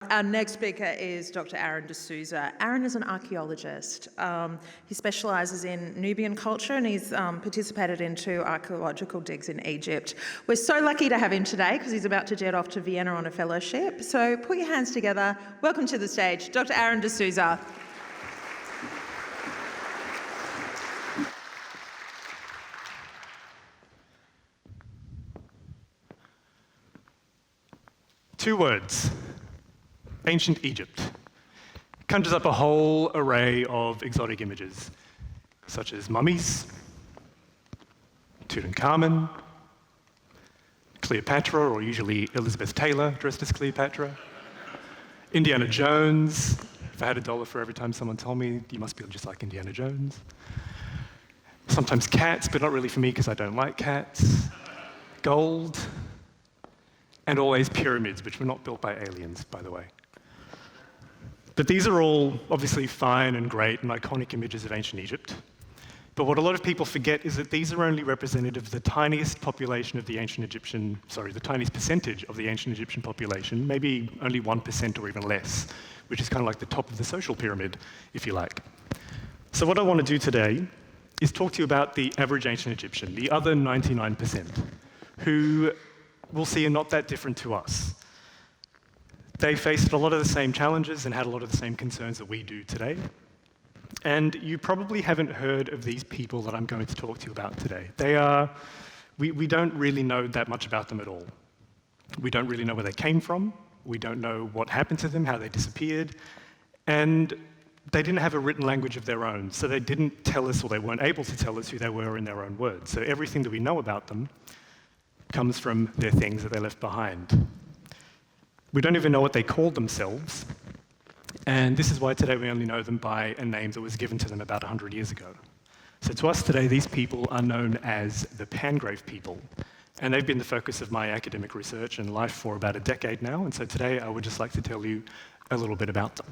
Our next speaker is Dr. De Souza. Aaron is an archaeologist. He specialises in Nubian culture and he's participated in 2 archaeological digs in Egypt. We're so lucky to have him today because he's about to jet off to Vienna on a fellowship. So put your hands together. Welcome to the stage, Dr. De Souza. Two words. Ancient Egypt conjures up a whole array of exotic images, such as mummies, Tutankhamun, Cleopatra, or usually Elizabeth Taylor dressed as Cleopatra, Indiana Jones. If I had $1 for every time someone told me, you must be just like Indiana Jones. Sometimes cats, but not really for me because I don't like cats. Gold, and always pyramids, which were not built by aliens, by the way. But these are all obviously fine and great and iconic images of ancient Egypt. But what a lot of people forget is that these are only representative of the tiniest population of the ancient Egyptian, the tiniest percentage of the ancient Egyptian population, maybe only 1% or even less, which is kind of like the top of the social pyramid, if you like. So what I want to do today is talk to you about the average ancient Egyptian, the other 99%, who we'll see are not that different to us. They faced a lot of the same challenges and had a lot of the same concerns that we do today. And you probably haven't heard of these people that I'm going to talk to you about today. We don't really know that much about them at all. We don't really know where they came from. We don't know what happened to them, how they disappeared. And they didn't have a written language of their own, so they didn't tell us, or they weren't able to tell us who they were in their own words. So everything that we know about them comes from their things that they left behind. We don't even know what they called themselves, and this is why today we only know them by a name that was given to them about 100 years ago. So to us today, these people are known as the Pangrave people, and they've been the focus of my academic research and life for about a decade now, and so today I would just like to tell you a little bit about them.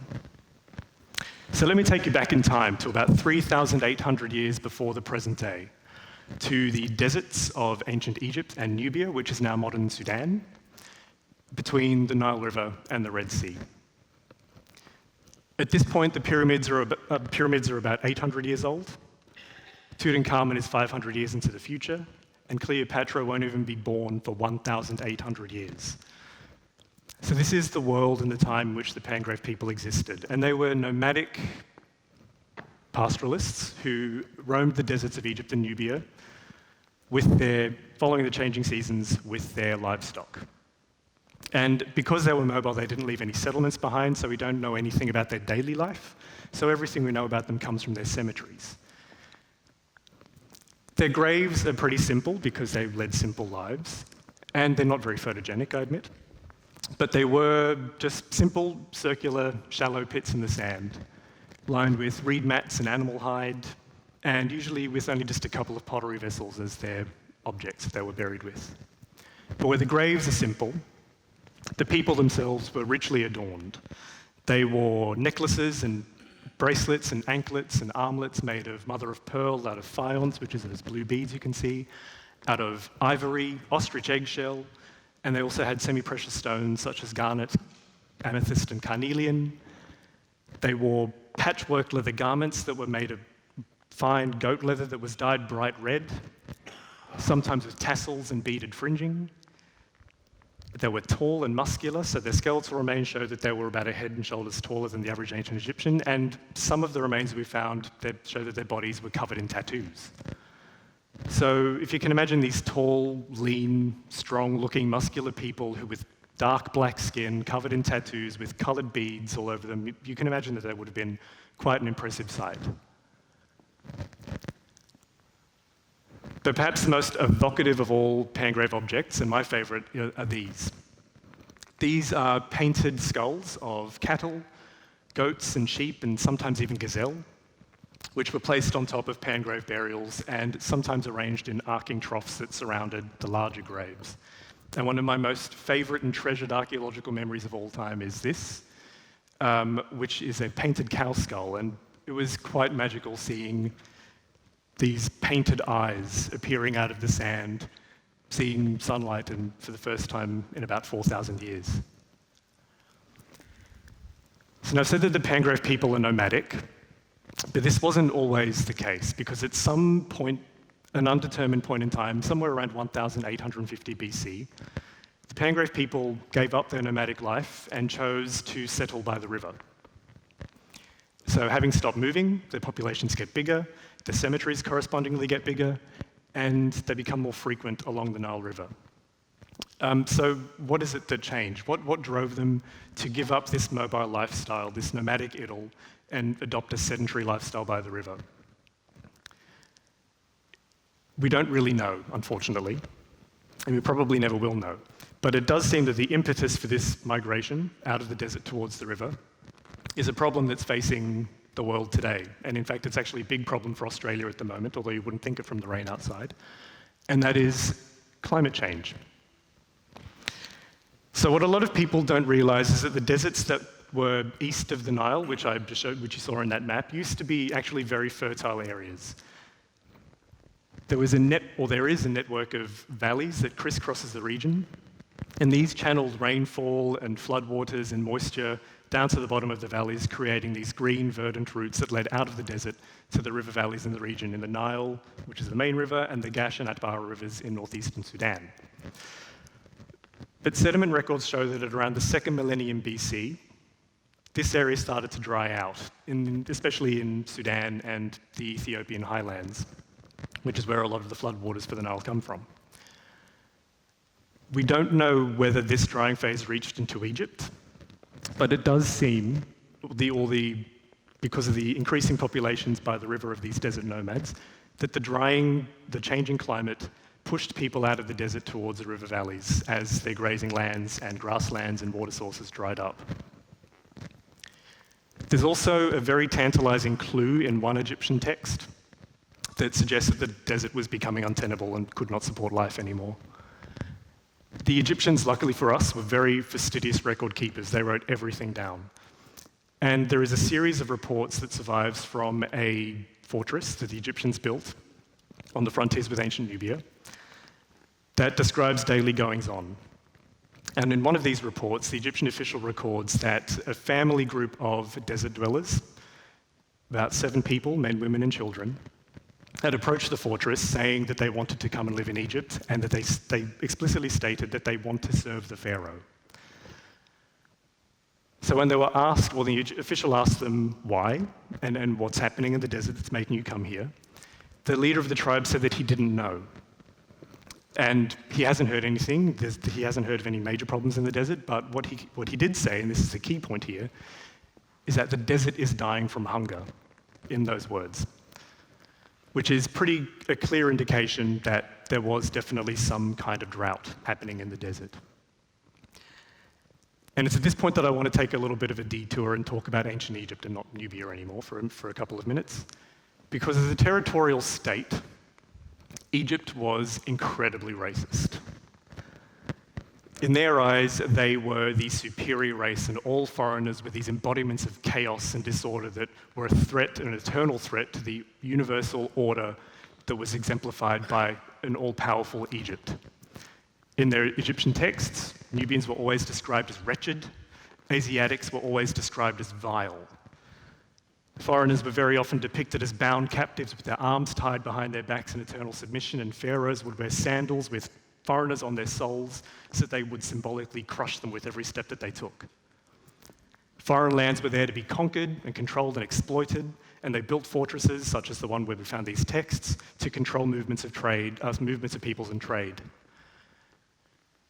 So let me take you back in time to about 3,800 years before the present day, to the deserts of ancient Egypt and Nubia, which is now modern Sudan, between the Nile River and the Red Sea. At this point, the pyramids are about 800 years old. Tutankhamun is 500 years into the future, and Cleopatra won't even be born for 1,800 years. So this is the world and the time in which the Pangrave people existed, and they were nomadic pastoralists who roamed the deserts of Egypt and Nubia following the changing seasons with their livestock. And because they were mobile, they didn't leave any settlements behind, so we don't know anything about their daily life. So everything we know about them comes from their cemeteries. Their graves are pretty simple because they led simple lives, and they're not very photogenic, I admit. But they were just simple, circular, shallow pits in the sand, lined with reed mats and animal hide, and usually with only just a couple of pottery vessels as their objects that they were buried with. But where the graves are simple, the people themselves were richly adorned. They wore necklaces and bracelets and anklets and armlets made of mother of pearl, out of faience, which is those blue beads you can see, out of ivory, ostrich eggshell, and they also had semi-precious stones such as garnet, amethyst, and carnelian. They wore patchwork leather garments that were made of fine goat leather that was dyed bright red, sometimes with tassels and beaded fringing. They were tall and muscular, so their skeletal remains show that they were about a head and shoulders taller than the average ancient Egyptian, and some of the remains we found that show that their bodies were covered in tattoos. So if you can imagine these tall, lean, strong-looking, muscular people who with dark black skin, covered in tattoos, with colored beads all over them, you can imagine that they would have been quite an impressive sight. But perhaps the most evocative of all Pangrave objects, and my favorite, are these. These are painted skulls of cattle, goats and sheep, and sometimes even gazelle, which were placed on top of Pangrave burials and sometimes arranged in arcing troughs that surrounded the larger graves. And one of my most favorite and treasured archaeological memories of all time is this, which is a painted cow skull, and it was quite magical seeing these painted eyes appearing out of the sand, seeing sunlight for the first time in about 4,000 years. So now I've said that the Pangrave people are nomadic, but this wasn't always the case, because at some point, an undetermined point in time, somewhere around 1850 BC, the Pangrave people gave up their nomadic life and chose to settle by the river. So having stopped moving, their populations get bigger, the cemeteries correspondingly get bigger, and they become more frequent along the Nile River. So what is it that changed? What drove them to give up this mobile lifestyle, this nomadic idyll, and adopt a sedentary lifestyle by the river? We don't really know, unfortunately, and we probably never will know. But it does seem that the impetus for this migration out of the desert towards the river is a problem that's facing the world today. And in fact, it's actually a big problem for Australia at the moment, although you wouldn't think it from the rain outside. And that is climate change. So what a lot of people don't realize is that the deserts that were east of the Nile, which I just showed, which you saw in that map, used to be actually very fertile areas. There is a network of valleys that crisscrosses the region, and these channeled rainfall and floodwaters and moisture down to the bottom of the valleys, creating these green, verdant routes that led out of the desert to the river valleys in the region, in the Nile, which is the main river, and the Gash and Atbara rivers in northeastern Sudan. But sediment records show that at around the 2nd millennium BC, this area started to dry out, especially in Sudan and the Ethiopian highlands, which is where a lot of the floodwaters for the Nile come from. We don't know whether this drying phase reached into Egypt, but it does seem, because of the increasing populations by the river of these desert nomads, that the changing climate pushed people out of the desert towards the river valleys as their grazing lands and grasslands and water sources dried up. There's also a very tantalizing clue in one Egyptian text that suggests that the desert was becoming untenable and could not support life anymore. The Egyptians, luckily for us, were very fastidious record keepers. They wrote everything down. And there is a series of reports that survives from a fortress that the Egyptians built on the frontiers with ancient Nubia that describes daily goings-on. And in one of these reports, the Egyptian official records that a family group of desert dwellers, about 7 people, men, women, and children, had approached the fortress saying that they wanted to come and live in Egypt, and that they explicitly stated that they want to serve the pharaoh. So when they were asked, well, the official asked them why, and what's happening in the desert that's making you come here, the leader of the tribe said that he didn't know. And he hasn't heard anything, he hasn't heard of any major problems in the desert, but what he did say, and this is the key point here, is that the desert is dying from hunger, in those words, which is a clear indication that there was definitely some kind of drought happening in the desert. And it's at this point that I want to take a little bit of a detour and talk about ancient Egypt and not Nubia anymore for a couple of minutes. Because as a territorial state, Egypt was incredibly racist. In their eyes, they were the superior race, and all foreigners were these embodiments of chaos and disorder that were a threat, an eternal threat to the universal order that was exemplified by an all-powerful Egypt. In their Egyptian texts, Nubians were always described as wretched, Asiatics were always described as vile. Foreigners were very often depicted as bound captives with their arms tied behind their backs in eternal submission, and pharaohs would wear sandals with foreigners on their soles so that they would symbolically crush them with every step that they took. Foreign lands were there to be conquered and controlled and exploited, and they built fortresses, such as the one where we found these texts, to control movements of peoples and trade.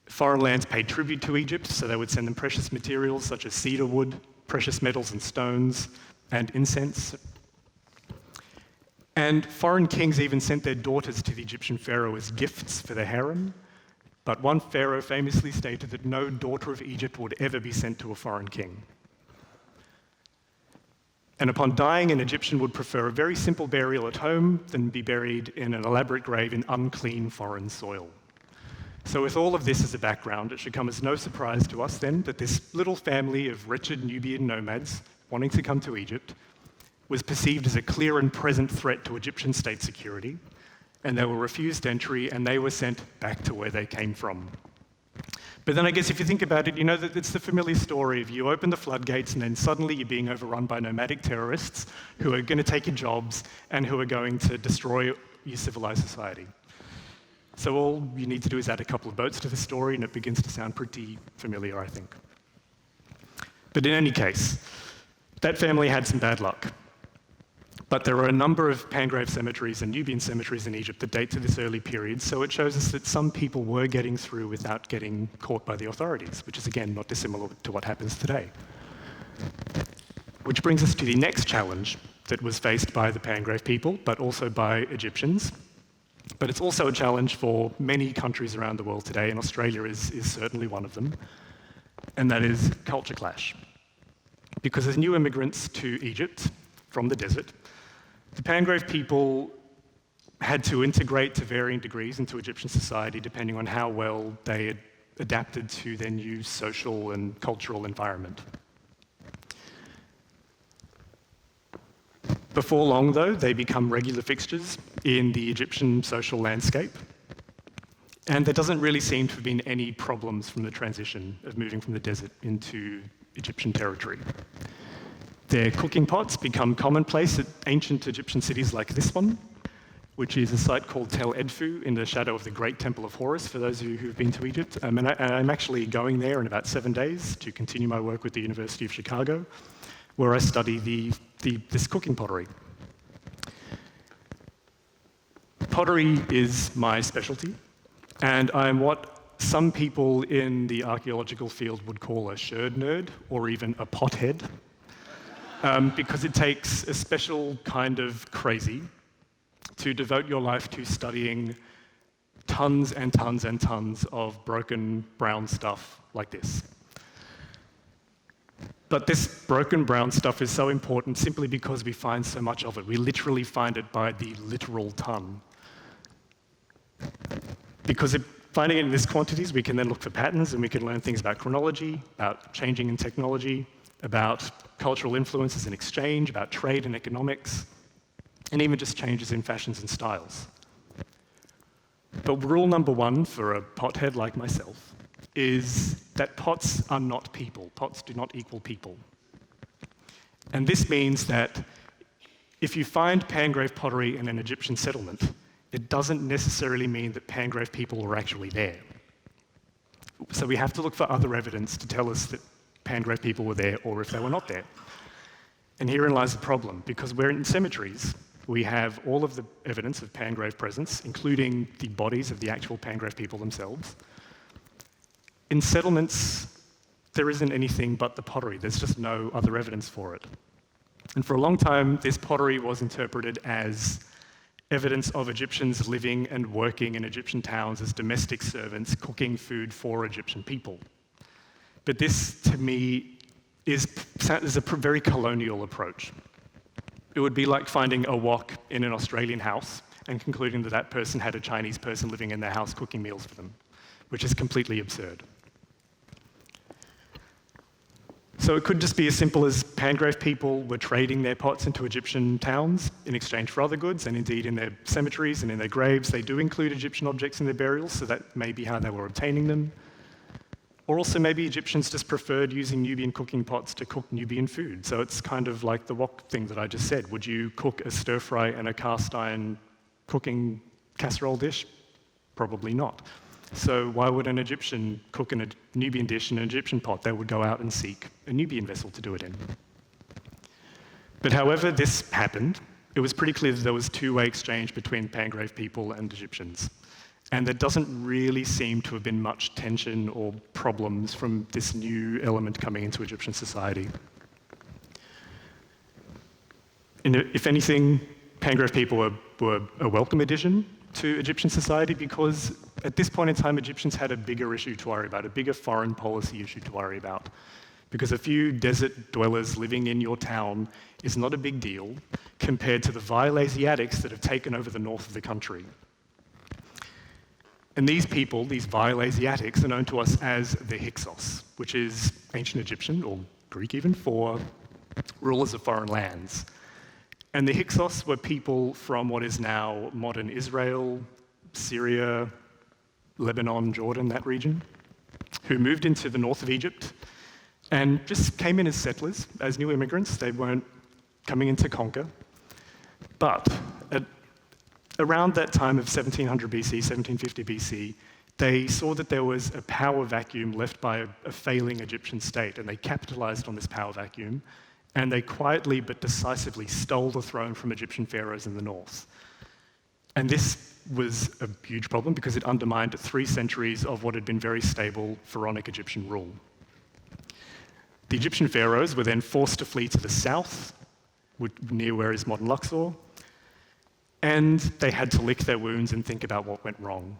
Foreign lands paid tribute to Egypt, so they would send them precious materials such as cedar wood, precious metals and stones, and incense. And foreign kings even sent their daughters to the Egyptian pharaoh as gifts for their harem, but one pharaoh famously stated that no daughter of Egypt would ever be sent to a foreign king. And upon dying, an Egyptian would prefer a very simple burial at home than be buried in an elaborate grave in unclean foreign soil. So with all of this as a background, it should come as no surprise to us then that this little family of wretched Nubian nomads wanting to come to Egypt was perceived as a clear and present threat to Egyptian state security, and they were refused entry, and they were sent back to where they came from. But then I guess if you think about it, you know that it's the familiar story of you open the floodgates and then suddenly you're being overrun by nomadic terrorists who are going to take your jobs and who are going to destroy your civilized society. So all you need to do is add a couple of boats to the story and it begins to sound pretty familiar, I think. But in any case, that family had some bad luck. But there are a number of Pangrave cemeteries and Nubian cemeteries in Egypt that date to this early period, so it shows us that some people were getting through without getting caught by the authorities, which is again not dissimilar to what happens today. Which brings us to the next challenge that was faced by the Pangrave people, but also by Egyptians. But it's also a challenge for many countries around the world today, and Australia is certainly one of them, and that is culture clash. Because as new immigrants to Egypt from the desert, the Pangrave people had to integrate to varying degrees into Egyptian society depending on how well they had adapted to their new social and cultural environment. Before long, though, they become regular fixtures in the Egyptian social landscape, and there doesn't really seem to have been any problems from the transition of moving from the desert into Egyptian territory. Their cooking pots become commonplace at ancient Egyptian cities like this one, which is a site called Tel Edfu in the shadow of the Great Temple of Horus, for those of you who've been to Egypt. And I'm actually going there in about 7 days to continue my work with the University of Chicago, where I study this cooking pottery. Pottery is my specialty, and I'm what some people in the archaeological field would call a sherd nerd, or even a pothead. Because it takes a special kind of crazy to devote your life to studying tons and tons and tons of broken brown stuff like this. But this broken brown stuff is so important simply because we find so much of it. We literally find it by the literal ton. Because finding it in these quantities, we can then look for patterns and we can learn things about chronology, about changing in technology, about cultural influences and exchange, about trade and economics, and even just changes in fashions and styles. But rule number one for a pothead like myself is that pots are not people. Pots do not equal people. And this means that if you find Pangrave pottery in an Egyptian settlement, it doesn't necessarily mean that Pangrave people were actually there. So we have to look for other evidence to tell us that Pangrave people were there or if they were not there. And herein lies the problem, because we're in cemeteries, we have all of the evidence of Pangrave presence, including the bodies of the actual Pangrave people themselves. In settlements, there isn't anything but the pottery. There's just no other evidence for it. And for a long time, this pottery was interpreted as evidence of Egyptians living and working in Egyptian towns as domestic servants, cooking food for Egyptian people. But this, to me, is a very colonial approach. It would be like finding a wok in an Australian house and concluding that that person had a Chinese person living in their house cooking meals for them, which is completely absurd. So it could just be as simple as Pangrave people were trading their pots into Egyptian towns in exchange for other goods, and indeed in their cemeteries and in their graves, they do include Egyptian objects in their burials, so that may be how they were obtaining them. Or also maybe Egyptians just preferred using Nubian cooking pots to cook Nubian food. So it's kind of like the wok thing that I just said. Would you cook a stir fry in a cast iron cooking casserole dish? Probably not. So why would an Egyptian cook in a Nubian dish in an Egyptian pot? They would go out and seek a Nubian vessel to do it in. But however this happened, it was pretty clear that there was two-way exchange between Pangrave people and Egyptians. And there doesn't really seem to have been much tension or problems from this new element coming into Egyptian society. And if anything, Pangrave people were a welcome addition to Egyptian society because at this point in time, Egyptians had a bigger issue to worry about, a bigger foreign policy issue to worry about. Because a few desert dwellers living in your town is not a big deal compared to the vile Asiatics that have taken over the north of the country. And these people, these vile Asiatics, are known to us as the Hyksos, which is ancient Egyptian, or Greek even, for rulers of foreign lands. And the Hyksos were people from what is now modern Israel, Syria, Lebanon, Jordan, that region. who moved into the north of Egypt and just came in as settlers, as new immigrants. They weren't coming in to conquer. But around that time of 1700 BC, 1750 BC, they saw that there was a power vacuum left by a failing Egyptian state, and they capitalized on this power vacuum, and they quietly but decisively stole the throne from Egyptian pharaohs in the north. And this was a huge problem because it undermined 3 centuries of what had been very stable pharaonic Egyptian rule. The Egyptian pharaohs were then forced to flee to the south, near where is modern Luxor, and they had to lick their wounds and think about what went wrong.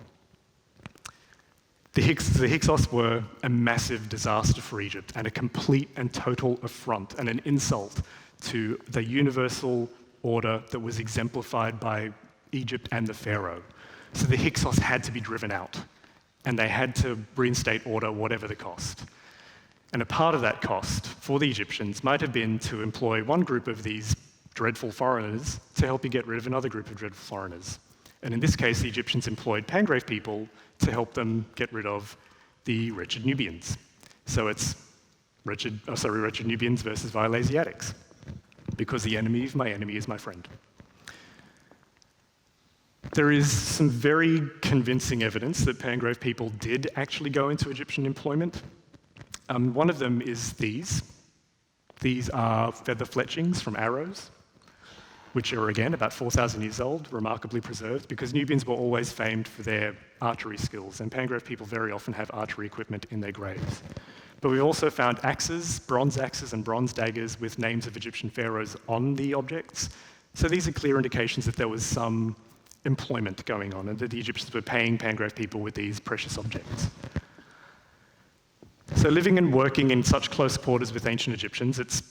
The Hyksos were a massive disaster for Egypt and a complete and total affront and an insult to the universal order that was exemplified by Egypt and the pharaoh. So the Hyksos had to be driven out, and they had to reinstate order, whatever the cost. And a part of that cost for the Egyptians might have been to employ one group of these dreadful foreigners to help you get rid of another group of dreadful foreigners. And in this case, the Egyptians employed Pangrave people to help them get rid of the wretched Nubians. So it's wretched Nubians versus vile Asiatics, because the enemy of my enemy is my friend. There is some very convincing evidence that Pangrave people did actually go into Egyptian employment. One of them is these. These are feather fletchings from arrows, which are, again, about 4,000 years old, remarkably preserved, because Nubians were always famed for their archery skills, and Pangrave people very often have archery equipment in their graves. But we also found axes, bronze axes and bronze daggers with names of Egyptian pharaohs on the objects. So these are clear indications that there was some employment going on and that the Egyptians were paying Pangrave people with these precious objects. So living and working in such close quarters with ancient Egyptians, it's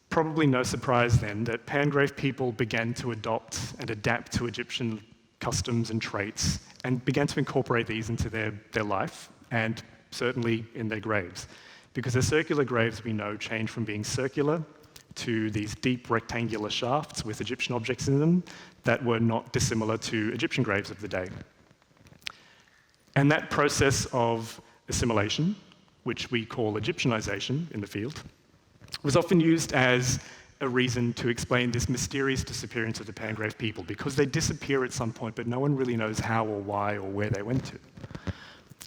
probably no surprise then that Pangrave people began to adopt and adapt to Egyptian customs and traits and began to incorporate these into their life and certainly in their graves. Because their circular graves, we know, change from being circular to these deep rectangular shafts with Egyptian objects in them that were not dissimilar to Egyptian graves of the day. And that process of assimilation, which we call Egyptianization in the field, was often used as a reason to explain this mysterious disappearance of the Pangrave people, because they disappear at some point, but no one really knows how or why or where they went to.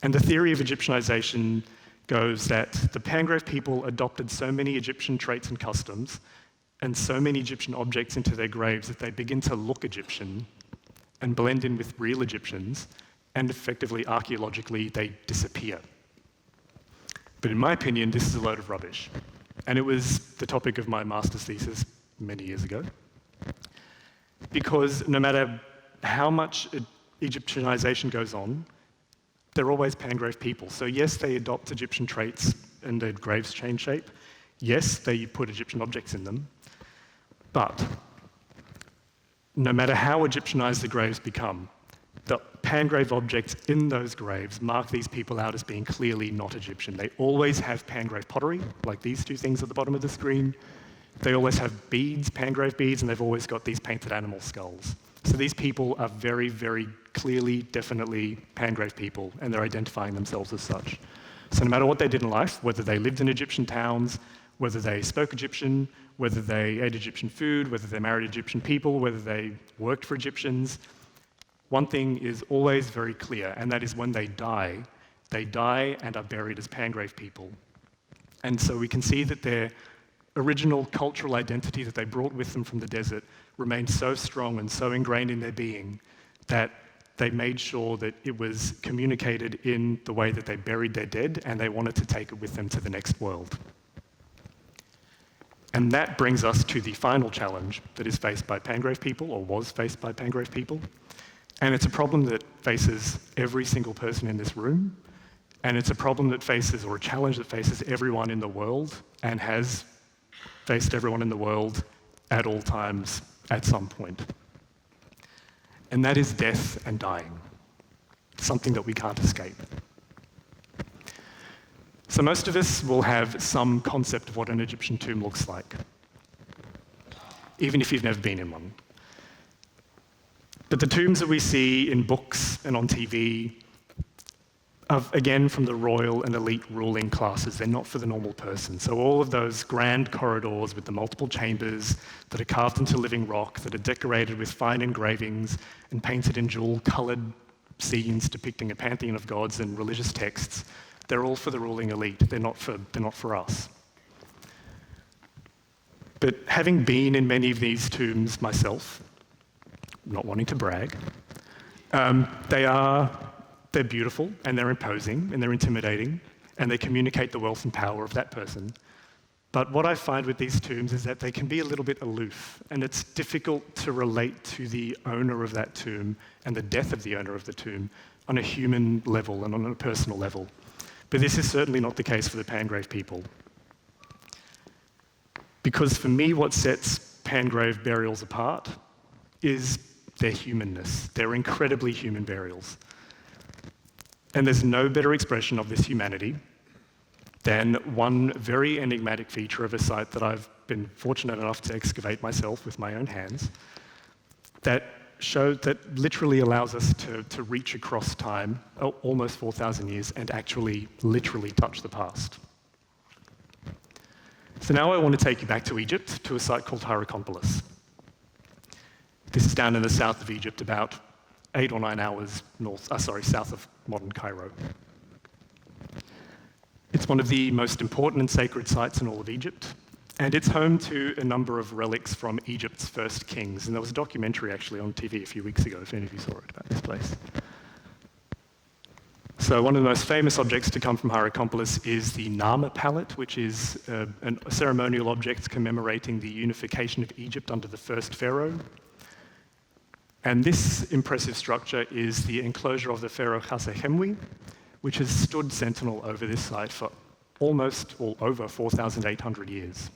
And the theory of Egyptianization goes that the Pangrave people adopted so many Egyptian traits and customs and so many Egyptian objects into their graves that they begin to look Egyptian and blend in with real Egyptians, and effectively, archaeologically, they disappear. But in my opinion, this is a load of rubbish. And it was the topic of my master's thesis many years ago. Because no matter how much Egyptianization goes on, they're always Pangrave people. So yes, they adopt Egyptian traits and their graves change shape. Yes, they put Egyptian objects in them. But no matter how Egyptianized the graves become, the Pangrave objects in those graves mark these people out as being clearly not Egyptian. They always have Pangrave pottery, like these 2 things at the bottom of the screen. They always have beads, Pangrave beads, and they've always got these painted animal skulls. So these people are very, very clearly, definitely Pangrave people, and they're identifying themselves as such. So no matter what they did in life, whether they lived in Egyptian towns, whether they spoke Egyptian, whether they ate Egyptian food, whether they married Egyptian people, whether they worked for Egyptians, one thing is always very clear, and that is when they die and are buried as Pangrave people. And so we can see that their original cultural identity that they brought with them from the desert remained so strong and so ingrained in their being that they made sure that it was communicated in the way that they buried their dead, and they wanted to take it with them to the next world. And that brings us to the final challenge that is faced by Pangrave people, or was faced by Pangrave people. And it's a problem that faces every single person in this room, and it's a problem that faces, or a challenge that faces everyone in the world, and has faced everyone in the world at all times at some point. And that is death and dying, something that we can't escape. So most of us will have some concept of what an Egyptian tomb looks like, even if you've never been in one. But the tombs that we see in books and on TV again, from the royal and elite ruling classes. They're not for the normal person. So all of those grand corridors with the multiple chambers that are carved into living rock, that are decorated with fine engravings and painted in jewel-coloured scenes depicting a pantheon of gods and religious texts, they're all for the ruling elite. They're not for us. But having been in many of these tombs myself, not wanting to brag, they're beautiful, and they're imposing, and they're intimidating, and they communicate the wealth and power of that person. But what I find with these tombs is that they can be a little bit aloof, and it's difficult to relate to the owner of that tomb and the death of the owner of the tomb on a human level and on a personal level. But this is certainly not the case for the Pangrave people. Because for me, what sets Pangrave burials apart is their humanness. They're incredibly human burials. And there's no better expression of this humanity than one very enigmatic feature of a site that I've been fortunate enough to excavate myself with my own hands, that literally allows us to reach across time, almost 4,000 years, and actually literally touch the past. So now I want to take you back to Egypt, to a site called Hierakonpolis. This is down in the south of Egypt, about 8 or 9 hours south of modern Cairo. It's one of the most important and sacred sites in all of Egypt, and it's home to a number of relics from Egypt's first kings. And there was a documentary actually on TV a few weeks ago, if any of you saw it, about this place. So one of the most famous objects to come from Hierakonpolis is the Nama palette, which is a ceremonial object commemorating the unification of Egypt under the first pharaoh. And this impressive structure is the enclosure of the pharaoh Khasehemwi, which has stood sentinel over this site for over 4,800 years.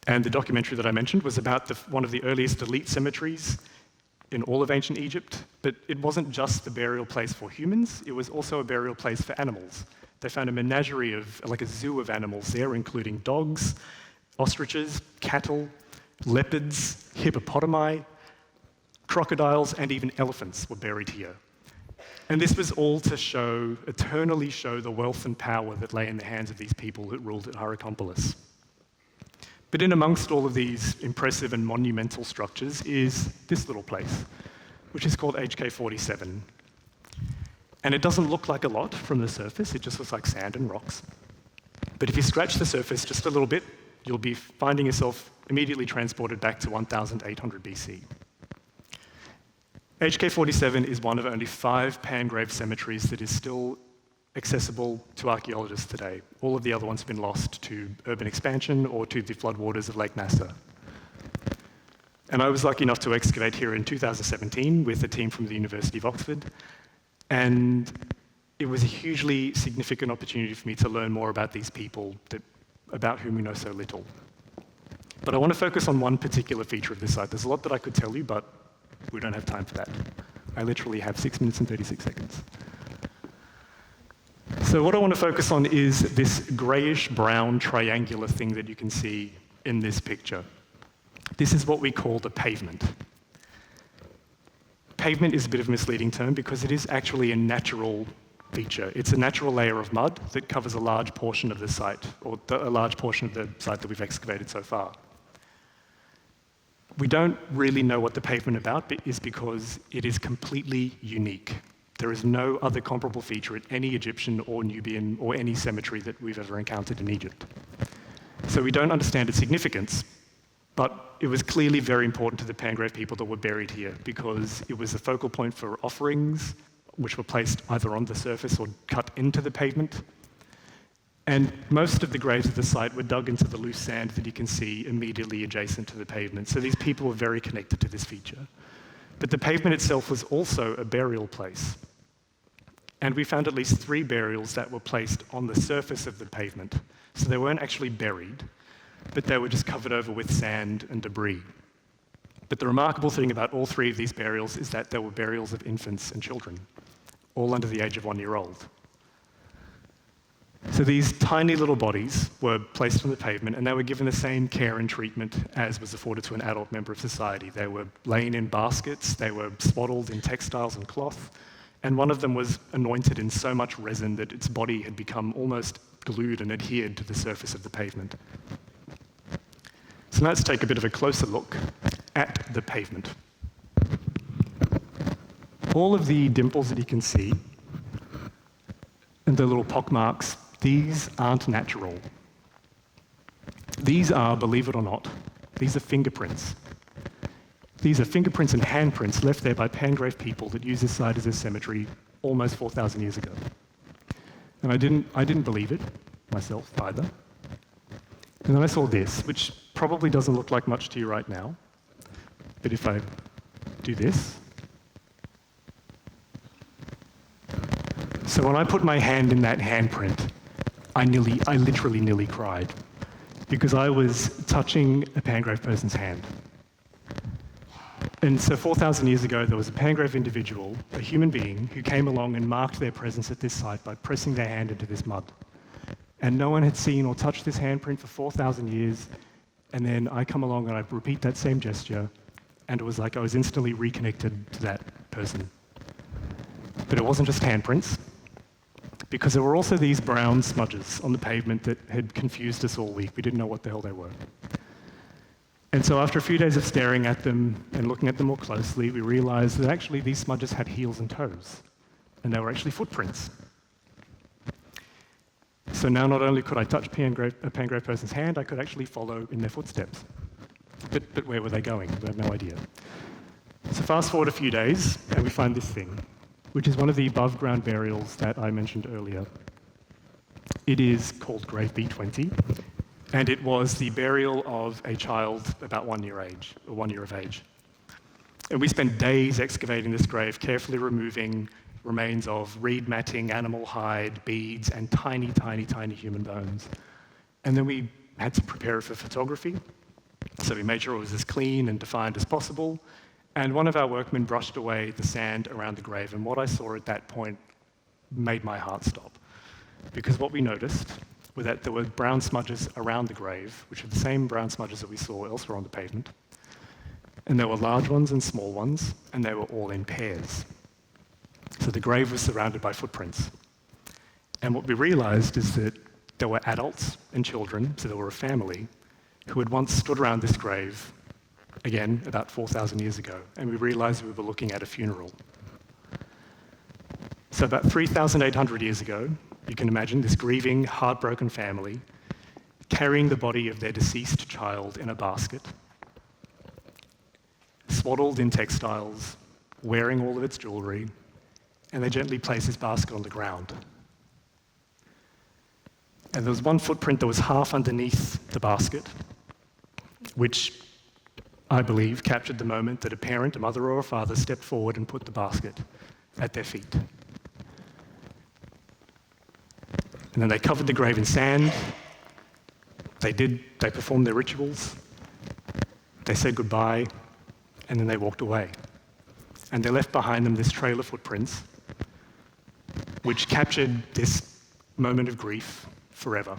And the documentary that I mentioned was about one of the earliest elite cemeteries in all of ancient Egypt, but it wasn't just the burial place for humans, it was also a burial place for animals. They found a menagerie like a zoo of animals there, including dogs, ostriches, cattle, leopards, hippopotami, crocodiles, and even elephants were buried here. And this was all to eternally show the wealth and power that lay in the hands of these people that ruled at Hierakonpolis. But in amongst all of these impressive and monumental structures is this little place, which is called HK47. And it doesn't look like a lot from the surface, it just looks like sand and rocks. But if you scratch the surface just a little bit, you'll be finding yourself immediately transported back to 1800 BC. HK47 is one of only 5 Pangrave cemeteries that is still accessible to archaeologists today. All of the other ones have been lost to urban expansion or to the floodwaters of Lake Nasser. And I was lucky enough to excavate here in 2017 with a team from the University of Oxford, and it was a hugely significant opportunity for me to learn more about these people about whom we know so little. But I want to focus on one particular feature of this site. There's a lot that I could tell you, but we don't have time for that. I literally have 6 minutes and 36 seconds. So what I want to focus on is this greyish-brown triangular thing that you can see in this picture. This is what we call the pavement. Pavement is a bit of a misleading term because it is actually a natural feature. It's a natural layer of mud that covers a large portion of the site, or a large portion of the site that we've excavated so far. We don't really know what the pavement is because it is completely unique. There is no other comparable feature at any Egyptian or Nubian or any cemetery that we've ever encountered in Egypt. So we don't understand its significance, but it was clearly very important to the Pangrave people that were buried here because it was a focal point for offerings, which were placed either on the surface or cut into the pavement. And most of the graves of the site were dug into the loose sand that you can see immediately adjacent to the pavement. So these people were very connected to this feature. But the pavement itself was also a burial place. And we found at least 3 burials that were placed on the surface of the pavement. So they weren't actually buried, but they were just covered over with sand and debris. But the remarkable thing about all 3 of these burials is that they were burials of infants and children, all under the age of 1 year old. So these tiny little bodies were placed on the pavement and they were given the same care and treatment as was afforded to an adult member of society. They were lain in baskets, they were swaddled in textiles and cloth, and one of them was anointed in so much resin that its body had become almost glued and adhered to the surface of the pavement. So now let's take a bit of a closer look at the pavement. All of the dimples that you can see and the little pock marks, these aren't natural. These are, believe it or not, these are fingerprints. These are fingerprints and handprints left there by Pangrave people that used this site as a cemetery almost 4,000 years ago. And I didn't believe it myself either. And then I saw this, which probably doesn't look like much to you right now. But if I do this, so when I put my hand in that handprint, I literally nearly cried, because I was touching a Pangrave person's hand. And so 4,000 years ago, there was a Pangrave individual, a human being, who came along and marked their presence at this site by pressing their hand into this mud. And no one had seen or touched this handprint for 4,000 years, and then I come along and I repeat that same gesture, and it was like I was instantly reconnected to that person. But it wasn't just handprints, because there were also these brown smudges on the pavement that had confused us all week. We didn't know what the hell they were. And so after a few days of staring at them and looking at them more closely, we realized that actually these smudges had heels and toes, and they were actually footprints. So now not only could I touch a Pangrave person's hand, I could actually follow in their footsteps. But where were they going? We have no idea. So fast forward a few days, and we find this thing, which is one of the above-ground burials that I mentioned earlier. It is called Grave B20, and it was the burial of a child about 1 year of age. And we spent days excavating this grave, carefully removing remains of reed matting, animal hide, beads, and tiny, tiny, tiny human bones. And then we had to prepare it for photography. So we made sure it was as clean and defined as possible. And one of our workmen brushed away the sand around the grave. And what I saw at that point made my heart stop. Because what we noticed were that there were brown smudges around the grave, which are the same brown smudges that we saw elsewhere on the pavement. And there were large ones and small ones, and they were all in pairs. So the grave was surrounded by footprints. And what we realized is that there were adults and children, so there were a family, who had once stood around this grave, again, about 4,000 years ago, and we realized we were looking at a funeral. So about 3,800 years ago, you can imagine this grieving, heartbroken family carrying the body of their deceased child in a basket, swaddled in textiles, wearing all of its jewelry, and they gently place this basket on the ground. And there was one footprint that was half underneath the basket, which I believe captured the moment that a parent, a mother or a father, stepped forward and put the basket at their feet. And then they covered the grave in sand. They performed their rituals. They said goodbye, and then they walked away. And they left behind them this trail of footprints, which captured this moment of grief forever.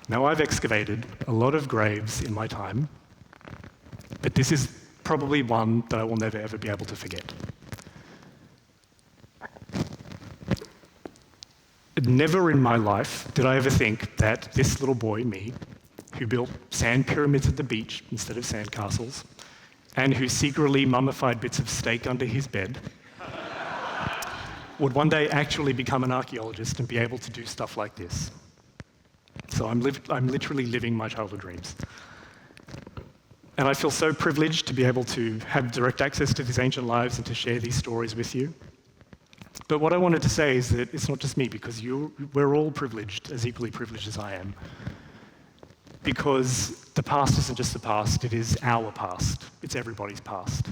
Now, I've excavated a lot of graves in my time, but this is probably one that I will never, ever be able to forget. Never in my life did I ever think that this little boy, me, who built sand pyramids at the beach instead of sand castles, and who secretly mummified bits of steak under his bed, would one day actually become an archaeologist and be able to do stuff like this. So I'm literally living my childhood dreams. And I feel so privileged to be able to have direct access to these ancient lives and to share these stories with you. But what I wanted to say is that it's not just me, because we're all privileged, as equally privileged as I am. Because the past isn't just the past, it is our past. It's everybody's past.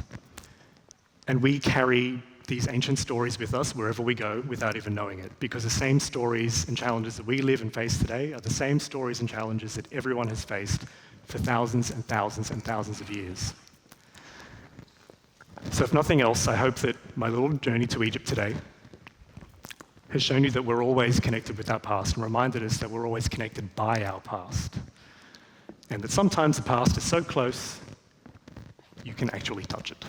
And we carry these ancient stories with us wherever we go without even knowing it, because the same stories and challenges that we live and face today are the same stories and challenges that everyone has faced for thousands and thousands and thousands of years. So if nothing else, I hope that my little journey to Egypt today has shown you that we're always connected with our past and reminded us that we're always connected by our past. And that sometimes the past is so close, you can actually touch it.